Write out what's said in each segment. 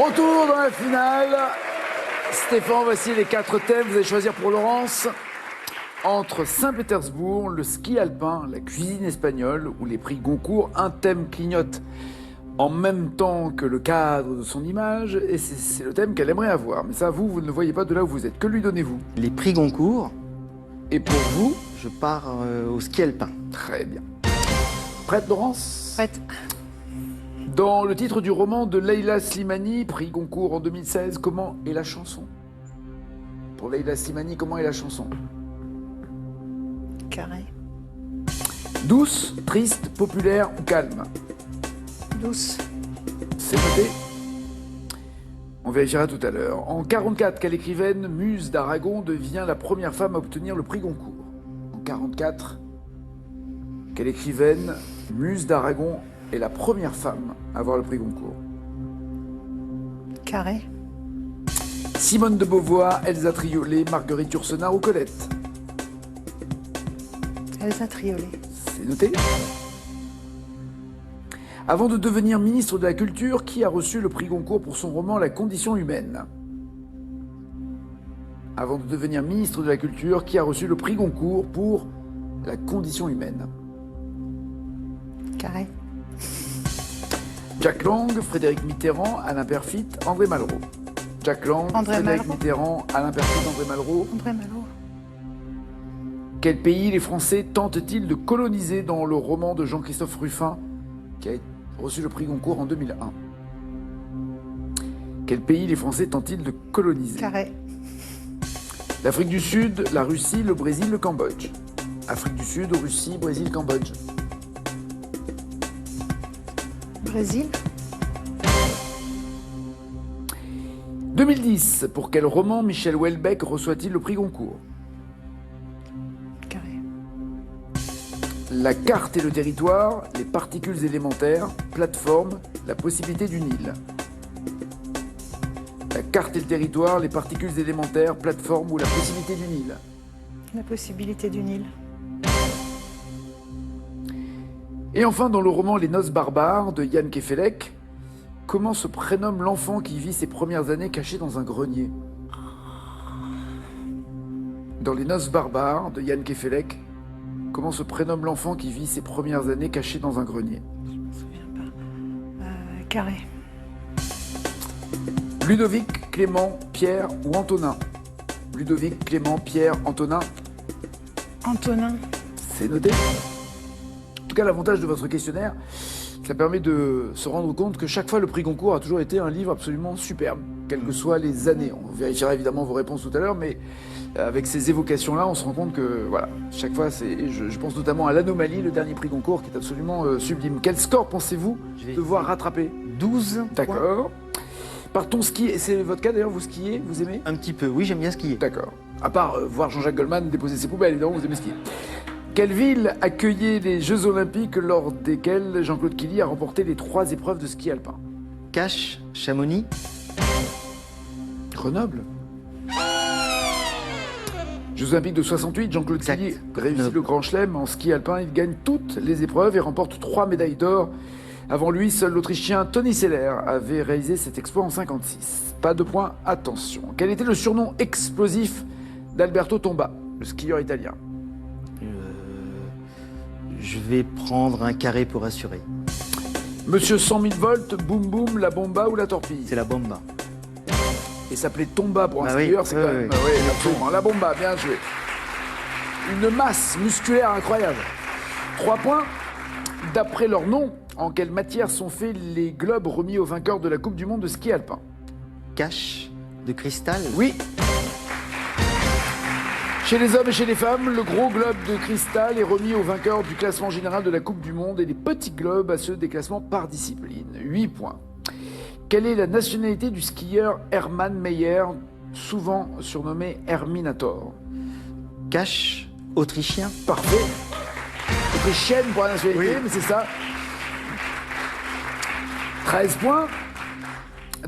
Retour dans la finale. Stéphane, voici les 4 thèmes. Vous allez choisir pour Laurence entre Saint-Pétersbourg, le ski alpin, la cuisine espagnole ou les prix Goncourt. Un thème clignote en même temps que le cadre de son image et c'est le thème qu'elle aimerait avoir. Mais ça, vous ne le voyez pas de là où vous êtes. Que lui donnez-vous? Les prix Goncourt. Et pour vous? Je pars au ski alpin. Très bien. Prête, Laurence? Prête. Dans le titre du roman de Leila Slimani, prix Goncourt en 2016, comment est la chanson? Pour Leila Slimani, comment est la chanson? Carré. Douce, triste, populaire ou calme? Douce. C'est noté. On vérifiera tout à l'heure. En 1944, quelle écrivaine, Muse d'Aragon, devient la première femme à obtenir le prix Goncourt? En 1944, quelle écrivaine, Muse d'Aragon, est la première femme à avoir le prix Goncourt? Carré. Simone de Beauvoir, Elsa Triolet, Marguerite Yourcenar ou Colette? Elsa Triolet. C'est noté. Avant de devenir ministre de la Culture, qui a reçu le prix Goncourt pour son roman La Condition humaine? Avant de devenir ministre de la Culture, qui a reçu le prix Goncourt pour La Condition humaine? Carré. Jack Lang, Frédéric Mitterrand, Alain Peyrefitte, André Malraux. Jack Lang, André Frédéric Malraux. Mitterrand, Alain Peyrefitte, André Malraux. André Malraux. Quel pays les Français tentent-ils de coloniser dans le roman de Jean-Christophe Ruffin qui a reçu le prix Goncourt en 2001? Quel pays les Français tentent-ils de coloniser? Carré. L'Afrique du Sud, la Russie, le Brésil, le Cambodge. Afrique du Sud, Russie, Brésil, Cambodge. Brésil. 2010, pour quel roman Michel Houellebecq reçoit-il le prix Goncourt? Carré. La carte et le territoire, les particules élémentaires, plateforme, la possibilité d'une île. La carte et le territoire, les particules élémentaires, plateforme ou la possibilité d'une île. La possibilité d'une île. Et enfin, dans le roman Les Noces barbares de Yann Kefelec, comment se prénomme l'enfant qui vit ses premières années caché dans un grenier? Dans Les Noces barbares de Yann Kefelec, comment se prénomme l'enfant qui vit ses premières années caché dans un grenier? Je me souviens pas. Carré. Ludovic, Clément, Pierre ou Antonin? Ludovic, Clément, Pierre, Antonin. Antonin. C'est noté. En tout cas, l'avantage de votre questionnaire, ça permet de se rendre compte que chaque fois, le prix Goncourt a toujours été un livre absolument superbe, quelles que soient les années. On vérifiera évidemment vos réponses tout à l'heure, mais avec ces évocations-là, on se rend compte que, voilà, chaque fois, je pense notamment à l'Anomalie, le dernier prix Goncourt, qui est absolument sublime. Quel score pensez-vous devoir rattraper? 12. D'accord. Partons skier. C'est votre cas d'ailleurs, vous skiez, vous aimez? Un petit peu, oui, j'aime bien skier. D'accord. À part voir Jean-Jacques Goldman déposer ses poubelles, évidemment, vous aimez skier. Quelle ville accueillait les Jeux Olympiques lors desquels Jean-Claude Killy a remporté les 3 épreuves de ski alpin? Cache, Chamonix. Grenoble. Jeux Olympiques de 68, Jean-Claude Exact. Killy réussit Grenoble. le Grand Chelem en ski alpin. Il gagne toutes les épreuves et remporte 3 médailles d'or. Avant lui, seul l'Autrichien Tony Seller avait réalisé cet exploit en 56. Pas de point, attention. Quel était le surnom explosif d'Alberto Tomba, le skieur italien? Je vais prendre un carré pour assurer. Monsieur 100 000 volts, boum boum, la bomba ou la torpille? C'est la bomba. Et s'appelait Tomba pour un Ah oui, skieur, c'est oui, quand oui, même... oui. Oui, absolument. La bomba, bien joué. Une masse musculaire incroyable. 3 points. D'après leur nom, en quelle matière sont faits les globes remis aux vainqueurs de la Coupe du Monde de ski alpin? Cache, de cristal. Oui. Chez les hommes et chez les femmes, le gros globe de cristal est remis aux vainqueurs du classement général de la Coupe du Monde et les petits globes à ceux des classements par discipline. 8 points. Quelle est la nationalité du skieur Hermann Maier, souvent surnommé Herminator? Cache, autrichien. Parfait. Autrichienne pour la nationalité, Oui. mais c'est ça. 13 points.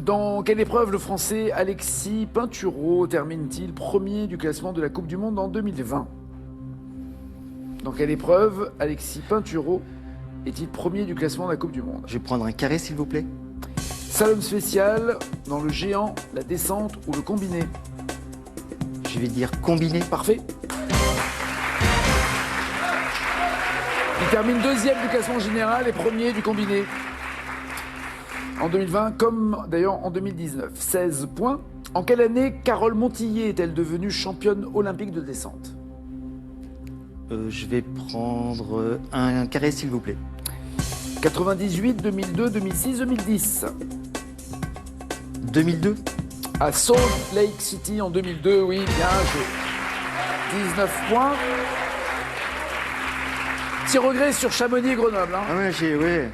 Dans quelle épreuve le Français Alexis Pinturault termine-t-il premier du classement de la Coupe du Monde en 2020? Dans quelle épreuve Alexis Pinturault est-il premier du classement de la Coupe du Monde? Je vais prendre un carré, s'il vous plaît. slalom spécial, dans le géant, la descente ou le combiné. Je vais dire combiné. Parfait. Il termine deuxième du classement général et premier du combiné. En 2020, comme d'ailleurs en 2019. 16 points. En quelle année Carole Montillet est-elle devenue championne olympique de descente? Je vais prendre un carré, s'il vous plaît. 98, 2002, 2006, 2010. 2002. À Salt Lake City en 2002, oui, bien joué. 19 points. Petit regret sur Chamonix et Grenoble. Hein. Ah ouais, je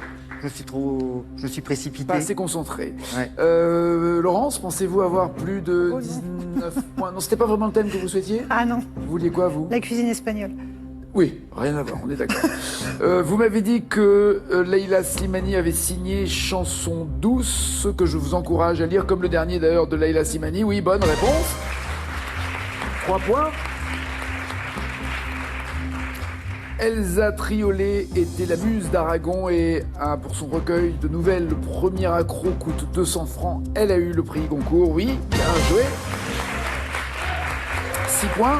me suis précipité. Pas assez concentré. Ouais. Laurence, pensez-vous avoir plus de 19 points? Non, c'était pas vraiment le thème que vous souhaitiez? Ah non, Vous vouliez quoi, vous? la cuisine espagnole. Oui, rien à voir, on est d'accord. Vous m'avez dit que Leïla Slimani avait signé Chanson douce, ce que je vous encourage à lire, comme le dernier d'ailleurs de Leïla Slimani. Oui, bonne réponse. 3 points. Elsa Triolet était la muse d'Aragon et pour son recueil de nouvelles, le premier accro coûte 200 francs. Elle a eu le prix Goncourt, oui, bien joué. 6 points.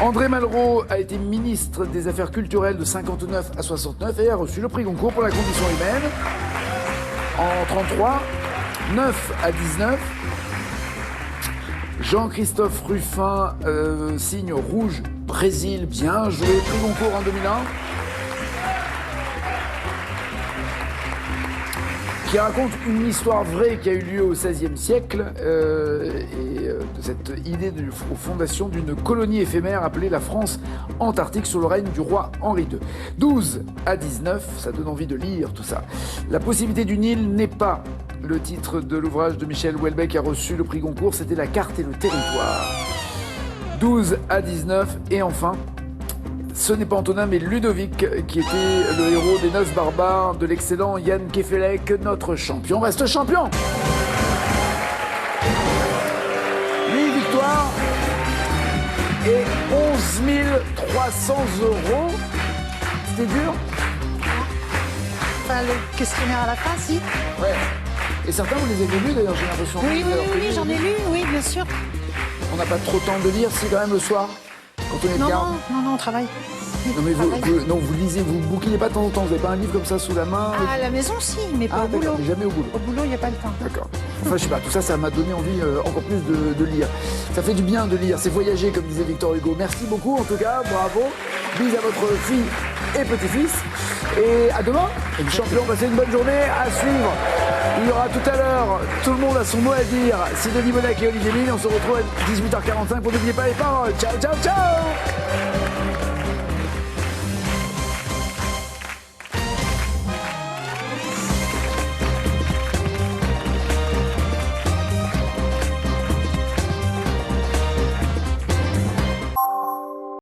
André Malraux a été ministre des Affaires culturelles de 59 à 69 et a reçu le prix Goncourt pour la condition humaine. En 33, 9 à 19. Jean-Christophe Ruffin signe Rouge Brésil, bien joué, prix Goncourt en 2001. Qui raconte une histoire vraie qui a eu lieu au XVIe siècle de cette idée de fondation d'une colonie éphémère appelée la France Antarctique sous le règne du roi Henri II. 12 à 19, ça donne envie de lire tout ça. La possibilité d'une île n'est pas le titre de l'ouvrage de Michel Houellebecq qui a reçu le prix Goncourt, c'était La carte et le territoire. 12 à 19, et enfin, ce n'est pas Antonin, mais Ludovic, qui était le héros des Noces barbares de l'excellent Yann Kefelec, notre champion reste champion. 8 victoires et 11 300 €. C'était dur? Enfin, le questionnaire à la fin, si. Ouais. Et certains, vous les avez lus d'ailleurs, j'ai l'impression. Oui, j'en ai lu, oui, bien sûr. On n'a pas trop de temps de lire, si quand même le soir, quand on est de garde. Non, on travaille. Non mais vous lisez, vous bouquinez pas de temps en temps, vous n'avez pas un livre comme ça sous la main? Ah, à la maison, si, mais pas au d'accord, boulot. mais jamais au boulot. Au boulot, il n'y a pas le temps. D'accord. Enfin, je sais pas, tout ça, ça m'a donné envie encore plus de lire. Ça fait du bien de lire, c'est voyager, comme disait Victor Hugo. Merci beaucoup, en tout cas, bravo. Bis à votre fille et petit-fils. Et à demain, champion, passez une bonne journée, à suivre. Il y aura tout à l'heure, tout le monde a son mot à dire. Sidonie Monac et Olivier Mine, on se retrouve à 18h45 pour n'oubliez pas les paroles. Ciao, ciao, ciao!